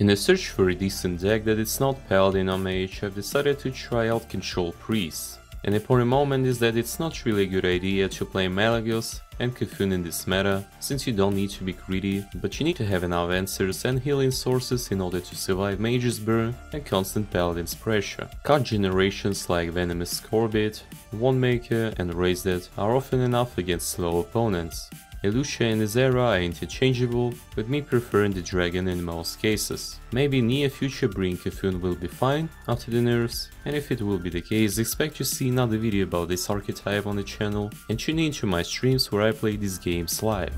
In a search for a decent deck that is not Paladin or Mage, I've decided to try out Control Priest. And the important moment is that it's not really a good idea to play Malygos and C'Thun in this meta, since you don't need to be greedy, but you need to have enough answers and healing sources in order to survive Mage's burn and constant Paladin's pressure. Card generations like Venomous Scorbit, Wandmaker and Raise Dead are often enough against slow opponents. Illucia and Ysera are interchangeable, with me preferring the dragon in most cases. Maybe near future bring C'Thun will be fine after the nerfs, and if it will be the case, expect to see another video about this archetype on the channel, and tune in to my streams where I play these games live.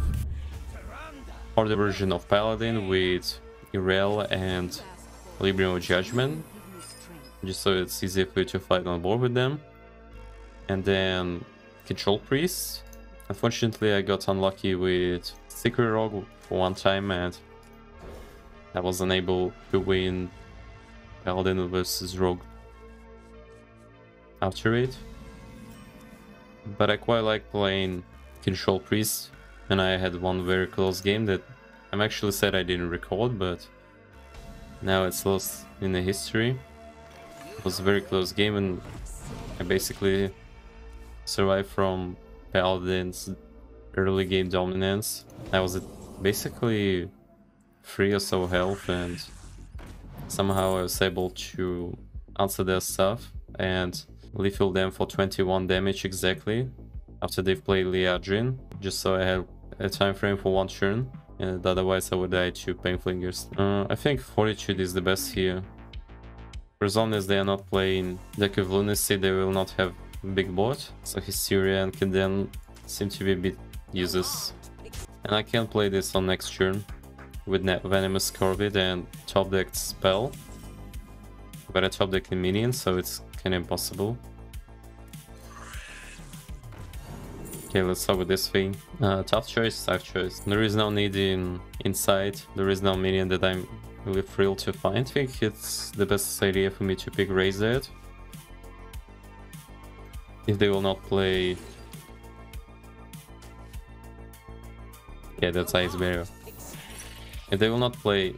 Or the version of Paladin with Irel and Liberian Judgment, just so it's easier for you to fight on board with them. And then Control Priest. Unfortunately, I got unlucky with Secret Rogue for one time and I was unable to win Paladin versus Rogue after it. But I quite like playing Control Priest, and I had one very close game that I'm actually sad I didn't record, but now it's lost in the history. It was a very close game and I basically survived from Paladin's early game dominance. I was at basically 3 or so health and somehow I was able to answer their stuff and lethal them for 21 damage exactly after they've played Liadrin, just so I had a time frame for one turn, and otherwise I would die to Painflingers. I think Fortitude is the best here. For as long as they are not playing Deck of Lunacy, they will not have big board, so Hysteria can then seem to be a bit useless. And I can play this on next turn with Venomous Scorbit and top decked spell, but I top decked the minion, so it's kinda impossible. Okay, let's start with this thing. Tough choice. There is no need in Insight, there is no minion that I'm really thrilled to find. I think it's the best idea for me to pick Raise Dead. If they will not play... Yeah, that's Ice Barrier. If they will not play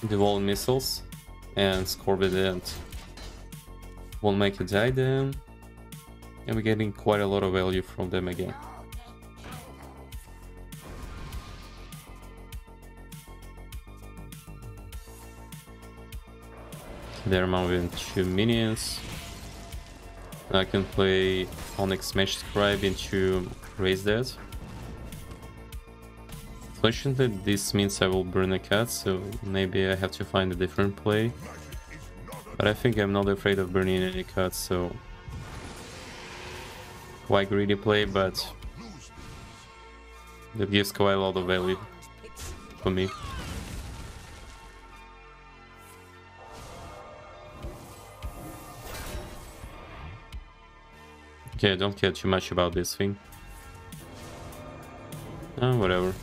the Wall Missiles and Scorbit and won't make a die, then and we're getting quite a lot of value from them again. They're moving 2 minions. I can play Onyx Mage Scribe into Raise Dead. Unfortunately, this means I will burn a cat, so maybe I have to find a different play. But I think I'm not afraid of burning any cuts, so quite greedy play, but that gives quite a lot of value for me. Okay, I don't care too much about this thing. Whatever.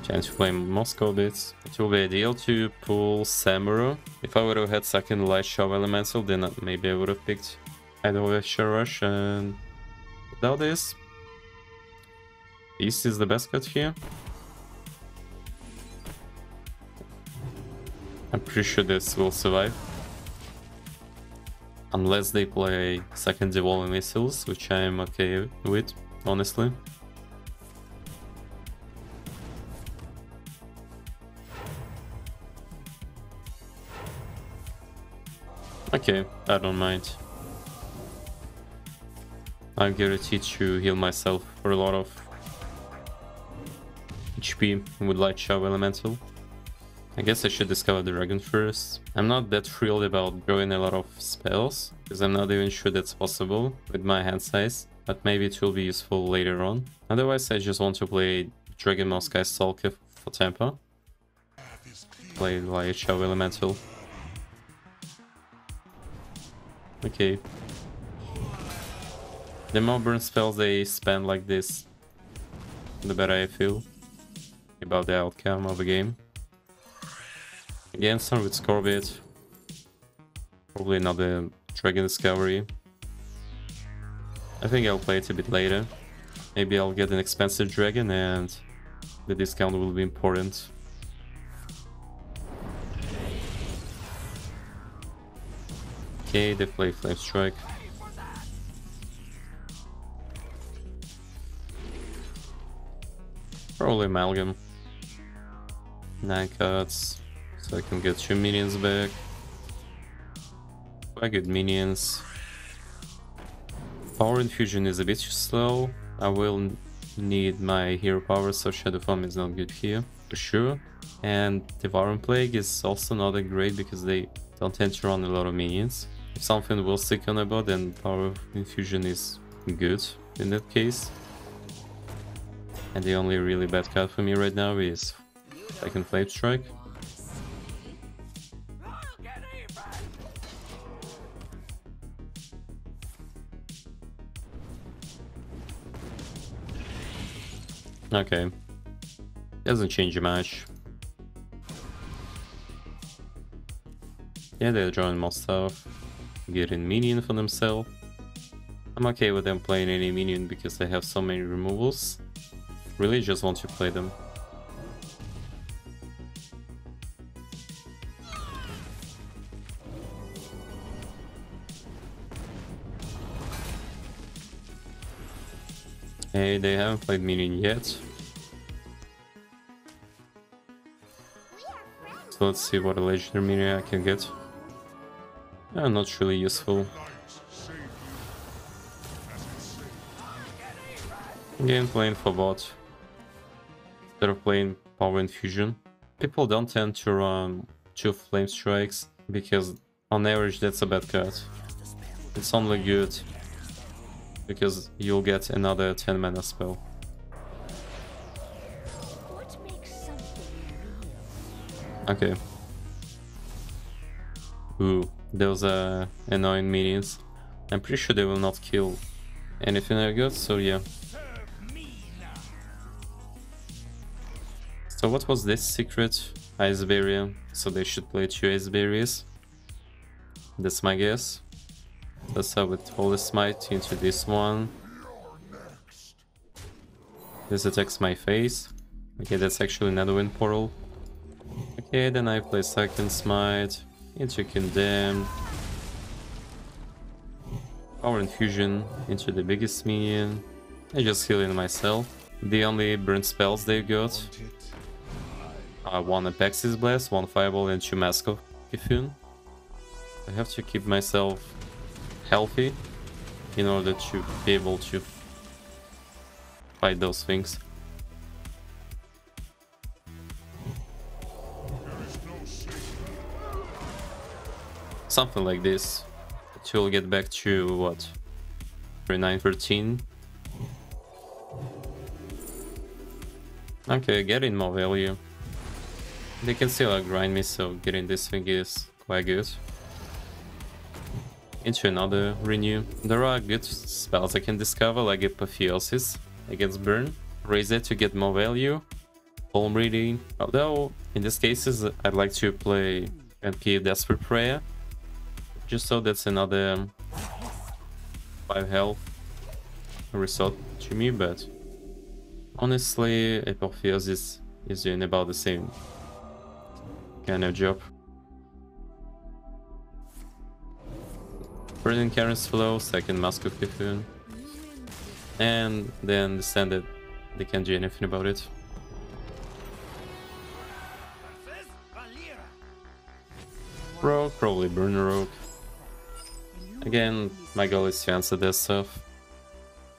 Time to play Moscow bits. It will be ideal to pull Samuro. If I would have had second Light Show Elemental, then maybe I would have picked either Vesture Rush, and without this, East is the best cut here. I'm pretty sure this will survive. Unless they play second Devolving Missiles, which I am okay with, honestly. Okay, I don't mind. I'm guaranteed to heal myself for a lot of HP with Light Shower Elemental. I guess I should discover the dragon first. I'm not that thrilled about drawing a lot of spells, because I'm not even sure that's possible with my hand size, but maybe it will be useful later on. Otherwise, I just want to play Dragon Mouse Sky Stalker for Tampa. Play Light Shower Elemental. Okay. The more burn spells they spend like this, the better I feel about the outcome of the game. Again, start with Scorbit. Probably another Dragon Discovery. I think I'll play it a bit later. Maybe I'll get an expensive dragon and the discount will be important. Okay, they play Flame Strike. Probably Amalgam. 9 cards, so I can get 2 minions back. Quite good minions. Power infusion is a bit too slow. I will need my hero power, so Shadow Form is not good here, for sure. And Devouring Plague is also not that great because they don't tend to run a lot of minions. If something will stick on a bot, then Power Infusion is good in that case. And the only really bad card for me right now is second Flame Strike. Okay, doesn't change much. Yeah, they're drawing more stuff, getting minion for themselves. I'm okay with them playing any minion because they have so many removals. Really just want to play them. Hey, they haven't played minion yet. So let's see what a legendary minion I can get. Not really useful. Again, playing for bot instead of playing Power Infusion. People don't tend to run 2 Flame Strikes because on average that's a bad card. It's only good because you'll get another 10 mana spell. Okay. Ooh, those are annoying minions. I'm pretty sure they will not kill anything I got, so yeah. So what was this secret? Ice Barrier, so they should play 2 Ice Barriers. That's my guess. Let's start with Holy Smite into this one. This attacks my face. Okay, that's actually another wind portal. Okay, then I play second Smite into Condemn. Power Infusion into the biggest minion. And just healing myself. The only burn spells they got. 1 Apexis Blast, 1 Fireball and 2 Mask of C'Thun. I have to keep myself healthy in order to be able to fight those things. Something like this. Until get back to what? 3913. Okay, getting more value. They can still grind me, so getting this thing is quite good. Into another renew. There are good spells I can discover, like Apotheosis against Burn. Raise it to get more value. Palm Reading. Although, in these cases, I'd like to play NP Desperate Prayer. Just so that's another 5 health restored to me, but honestly, Apotheosis is doing about the same kind of job. Burning Karen's Flow, second Mask of C'Thun. And then understand that they can't do anything about it. Rogue, probably burn Rogue. Again, my goal is to answer this stuff.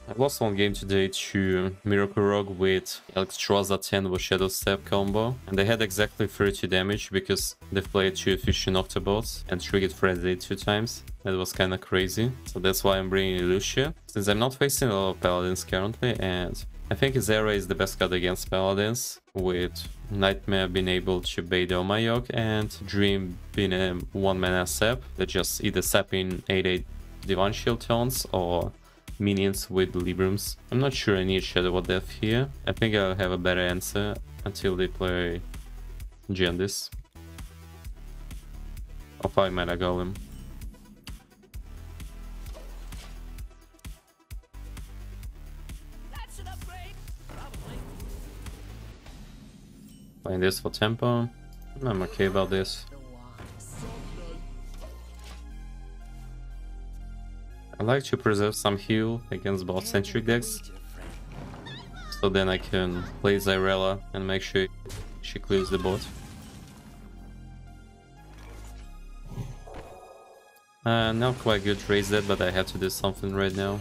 I lost one game today to Miracle Rogue with Electroza 10 with Shadow Step combo, and they had exactly 32 damage because they played 2 efficient Octobots and triggered Frenzy 2 times. That was kinda crazy, so that's why I'm bringing Illucia, since I'm not facing a lot of Paladins currently, and I think Ysera is the best card against Paladins, with Nightmare being able to bait all my Yoke and Dream being a 1 mana sap that just either sapping 8/8 Divine Shield tones or minions with Librams. I'm not sure I need Shadow of Death here. I think I'll have a better answer until they play Jandis. Or 5 mana Golem. Playing this for tempo. I'm okay about this. I like to preserve some heal against bot-centric decks. So then I can play Ysera and make sure she clears the bot. Not quite good raise that, but I have to do something right now.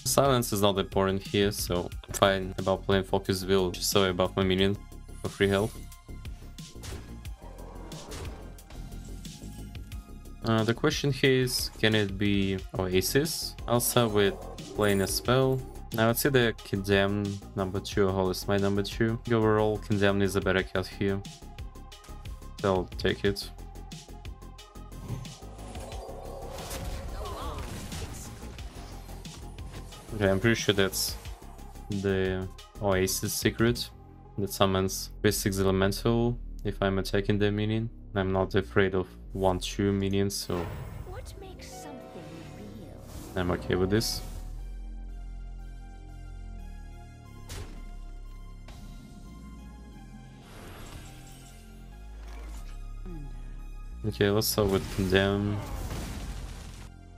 Silence is not important here, so I'm fine about playing Focus Will just so above my minion for free health. The question here is, can it be Oasis? I'll start with playing a spell. Now let's see the Condemn number 2 or Holy Smite number 2. Overall, Condemn is a better cut here. So I'll take it. Okay, I'm pretty sure that's the Oasis secret that summons 3/6 elemental if I'm attacking the minion. I'm not afraid of 1/2 minions, so What makes something real? I'm okay with this. Okay, let's start with Condemn.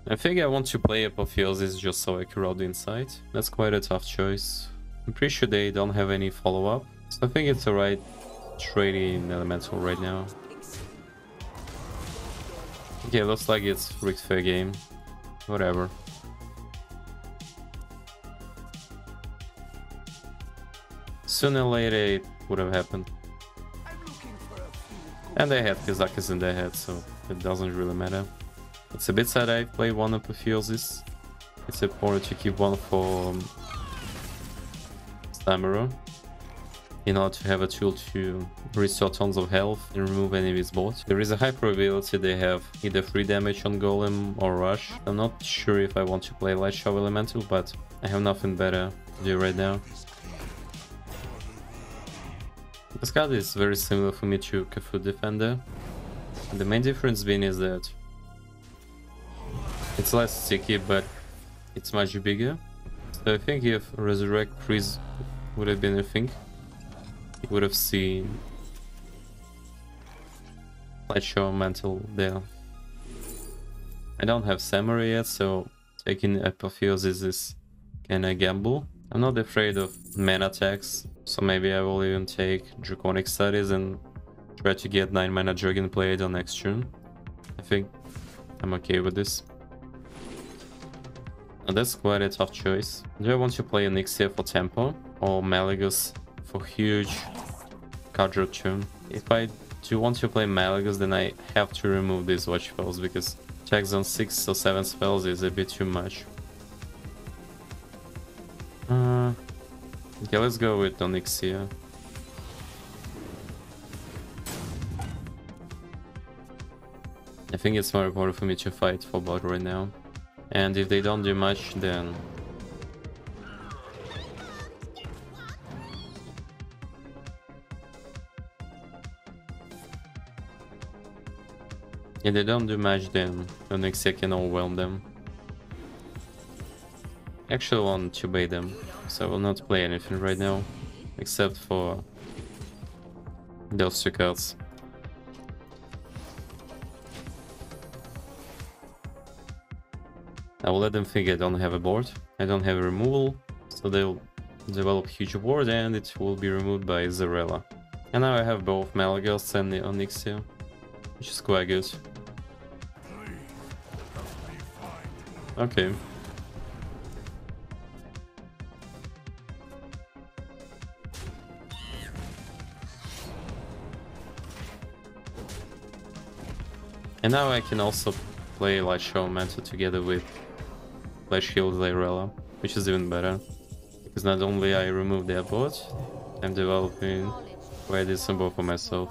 I think I want to play Apotheosis just so I can roll the Insight. That's quite a tough choice. I'm pretty sure they don't have any follow-up, so I think it's alright trading Elemental right now. Okay, looks like it's rigged fair game. Whatever. Sooner or later it would have happened. And they had Kazakas in their head, so it doesn't really matter. It's a bit sad I play one Apotheosis. It's important to keep one for Stammerer in order to have a tool to restore tons of health and remove enemies board. There is a high probability they have either free damage on Golem or Rush. I'm not sure if I want to play Light Shower Elemental, but I have nothing better to do right now. This card is very similar for me to C'Thun Defender. And the main difference being is that it's less sticky, but it's much bigger. So I think if Resurrect Freeze would have been a thing, you would have seen Light Shower Mantle there. I don't have Samurai yet, so taking Apotheosis is kinda gamble. I'm not afraid of mana attacks, so maybe I will even take Draconic Studies and try to get 9 mana Dragon Blade on next turn. I think I'm okay with this. And that's quite a tough choice. Do I want to play Onyxia for tempo or Malygos for huge card draw turn? If I do want to play Malygos, then I have to remove these watch spells because checks on 6 or 7 spells is a bit too much. Okay, let's go with Onyxia. I think it's more important for me to fight for bot right now. And if they don't do much, then if they don't do much, then Onyxia can overwhelm them. Actually, I want to bait them, so I will not play anything right now, except for those 2 cards. I will let them think I don't have a board, I don't have a removal, so they'll develop huge board and it will be removed by Ysera. And now I have both Malygos and the Onyxia, which is quite good. Okay. And now I can also play Light Shower Mantle together with Flash Heal Ysera, which is even better. Because not only I remove their bot, I'm developing quite decent board for myself.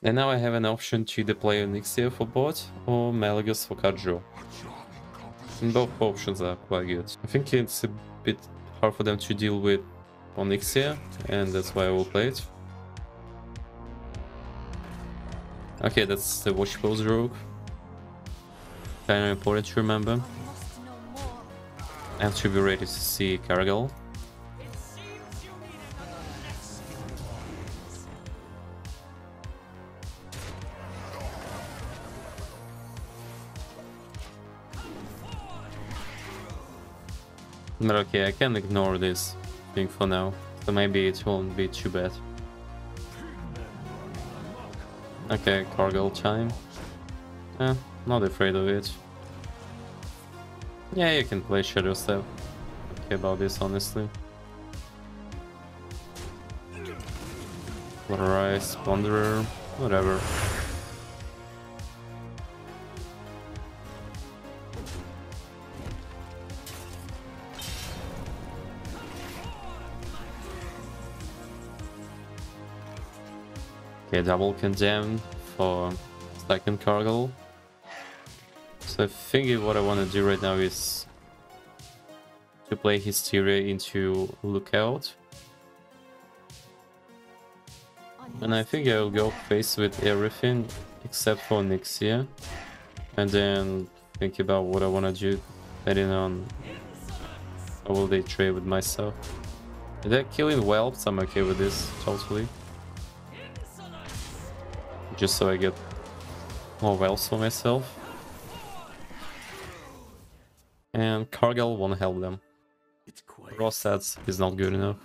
And now I have an option to either play Onyxia for bot or Malygos for card draw. And both options are quite good. I think it's a bit hard for them to deal with Onyxia, and that's why I will play it. Okay, that's the Watch Pose Rogue. kind of important to remember. I have to be ready to see Cargill. But okay, I can ignore this thing for now, so maybe it won't be too bad. Okay, Cargill time. Not afraid of it. Yeah, you can play Shadow Step. Okay about this, honestly. Rise, Wanderer, whatever. Okay, double condemn for second Cargill. So I think what I want to do right now is to play Hysteria into Lookout. And I think I'll go face with everything except for Nixia. And then think about what I want to do depending on how will they trade with myself. If they're killing whelps, I'm okay with this, totally. Just so I get more whelps for myself. And Cargill won't help them. Raw stats is not good enough.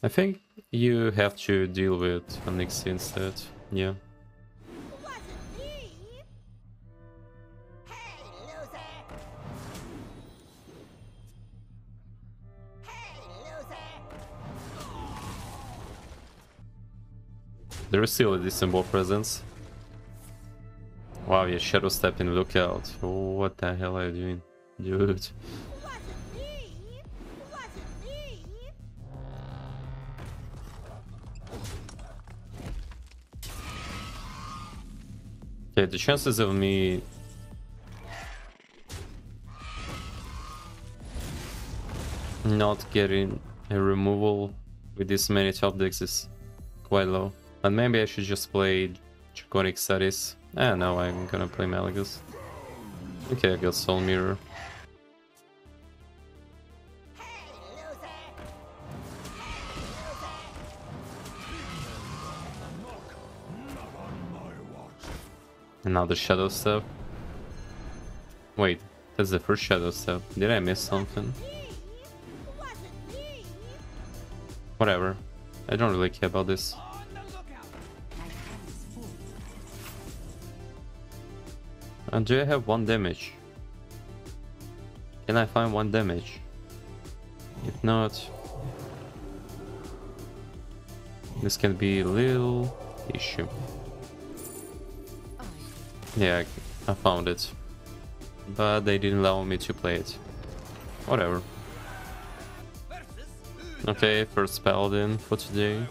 I think you have to deal with Nixie instead. Yeah. There is still a decent ball presence. Wow, you Shadow Step in Lookout. What the hell are you doing, dude? Okay, the chances of me not getting a removal with this many top decks is quite low. But maybe I should just play Draconic Studies. No, I'm gonna play Malygos. Okay, I got Soul Mirror. Another Shadow Step. Wait, that's the first Shadow Step. Did I miss something? Whatever. I don't really care about this. And do I have 1 damage? Can I find 1 damage? If not, this can be a little issue. Yeah, I found it. But they didn't allow me to play it. Whatever. Okay, first Paladin for today.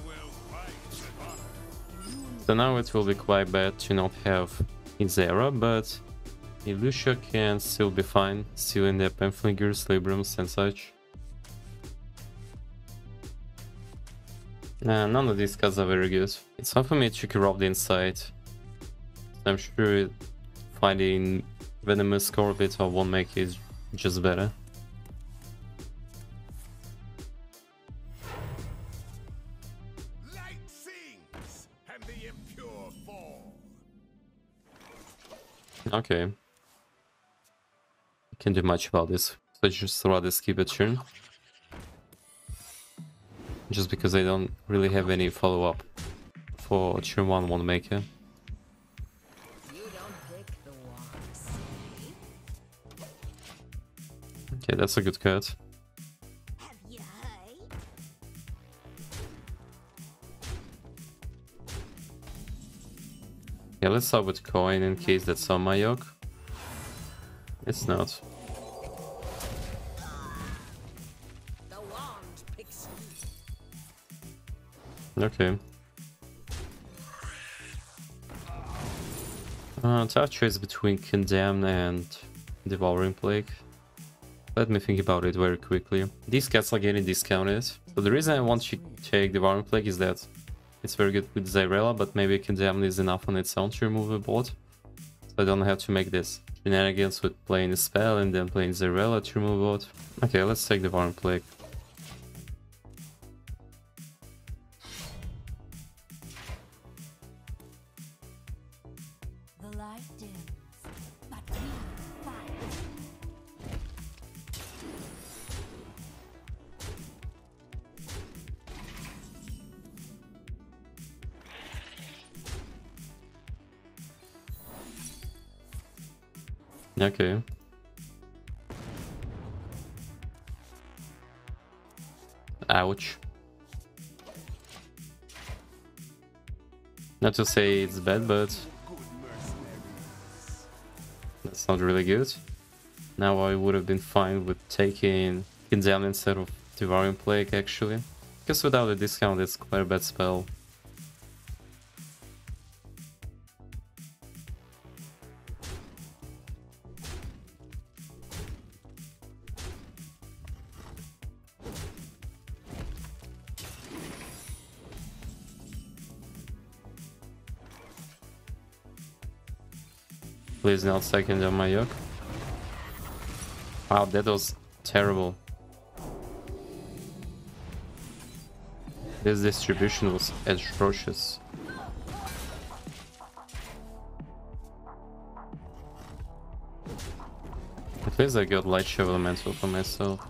So now it will be quite bad to not have Ysera, but Illucia can still be fine, still in the Pamphlinggers, Librams and such. None of these cards are very good. It's hard for me to corrupt the inside. I'm sure finding Venomous Scorbit or One Make is just better. Okay. Can't do much about this, so I just rather skip a turn. Just because I don't really have any follow-up for turn 1 One Maker. Okay, that's a good card. Yeah, let's start with coin in case that's on my yoke. It's not. Okay. Tough choice between Condemn and Devouring Plague. Let me think about it very quickly. These cats are getting discounted. So the reason I want to take Devouring Plague is that It's very good with Ysera, but maybe Condemn is enough on its own to remove a bot. So I don't have to make this shenanigans with playing a spell and then playing Ysera to remove a bot. Okay, let's take the Warren Plague. The light dims, but we fight. Okay. Ouch. Not to say it's bad, but that's not really good. Now I would have been fine with taking Condemn instead of Devouring Plague actually. Because without a discount it's quite a bad spell. Please not second on my yoke. Wow, that was terrible. This distribution was atrocious. At least I got Light Show Elemental for myself.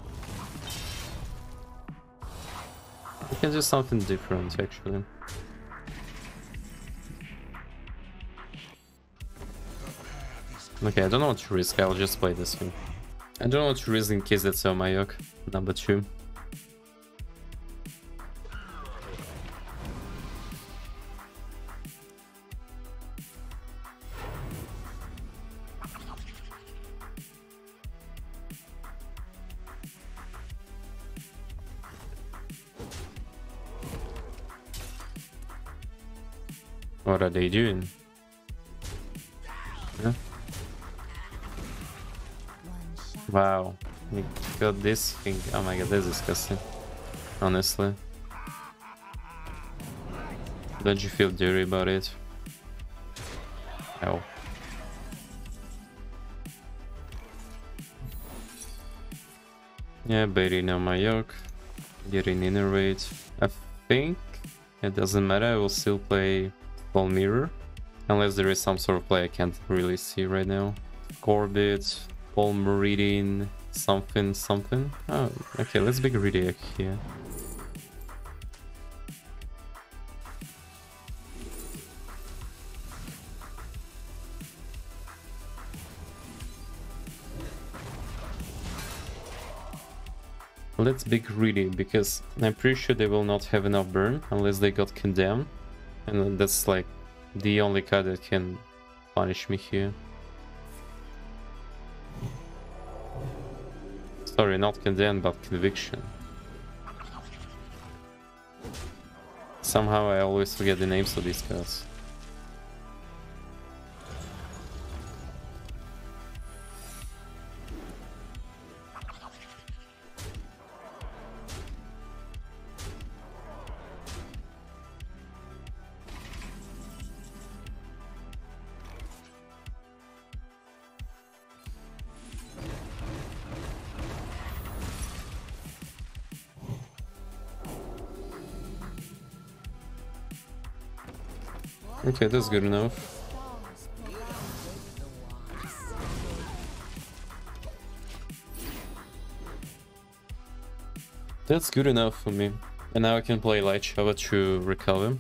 I can do something different actually. Okay, I don't know what to risk, I'll just play this one. I don't know what to risk in case that's on my yoke. Number 2. What are they doing? Huh? Wow, we got this thing. Oh my god, that's disgusting. Honestly. Don't you feel dirty about it? Ow. Yeah, baiting on my yoke. Getting innervate. I think it doesn't matter, I will still play Ball Mirror. Unless there is some sort of play I can't really see right now. Corbett. Paul Meridian, something. Oh, okay, let's be greedy here. Let's be greedy, because I'm pretty sure they will not have enough burn unless they got Condemned. And that's like the only card that can punish me here. Sorry, not Condemned, but Conviction. Somehow I always forget the names of these cards. Okay, that's good enough. That's good enough for me. And now I can play Light Shower to recover.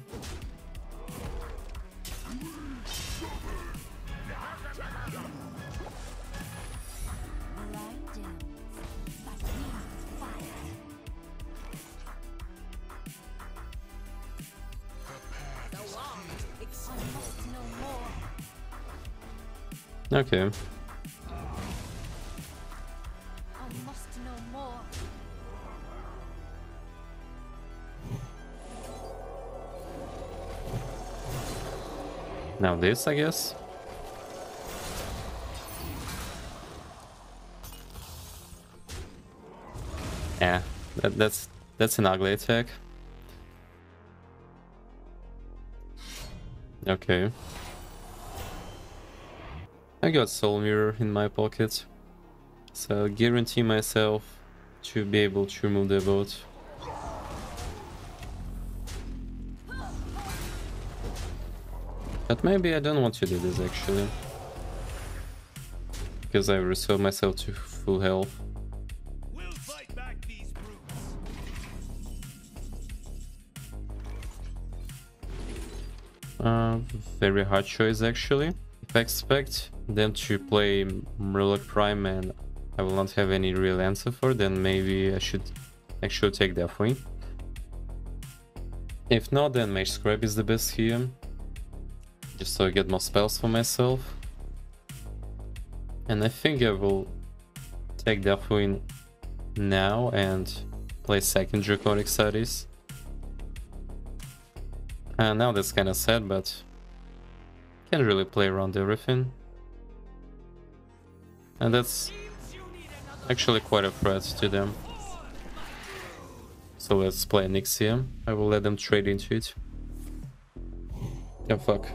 Okay. I must know more. Now this, I guess. Yeah, that's an ugly attack. Okay. I got Soul Mirror in my pocket, so I'll guarantee myself to be able to remove the boat. But maybe I don't want to do this actually, because I restored myself to full health. We'll fight back these brutes. Very hard choice actually. If I expect them to play Murloc Prime and I will not have any real answer for, then maybe I should actually take Deathwing. If not, then Mage Scrap is the best here, just so I get more spells for myself. And I think I will take Deathwing now and play second Draconic Studies. And now that's kind of sad, but can't really play around everything. And that's actually quite a threat to them. So let's play Nyx here. I will let them trade into it. Oh fuck.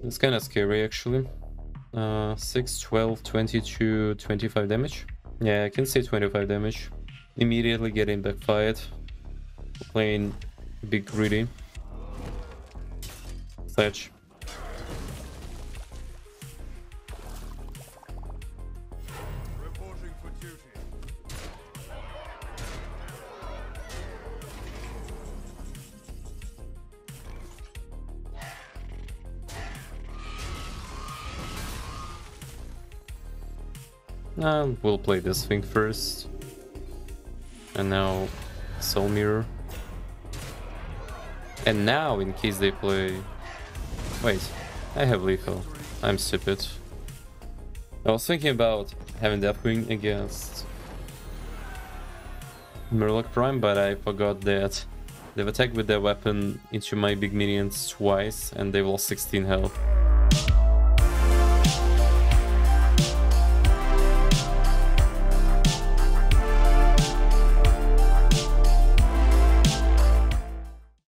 It's kind of scary actually. 6, 12, 22, 25 damage. Yeah, I can see 25 damage. Immediately getting backfired. Playing big greedy. Thatch. Reporting for duty. We'll play this thing first. And now Soul Mirror. And now, in case they play... Wait, I have lethal. I'm stupid. I was thinking about having Deathwing against Murloc Prime, but I forgot that they've attacked with their weapon into my big minions twice and they've lost 16 health.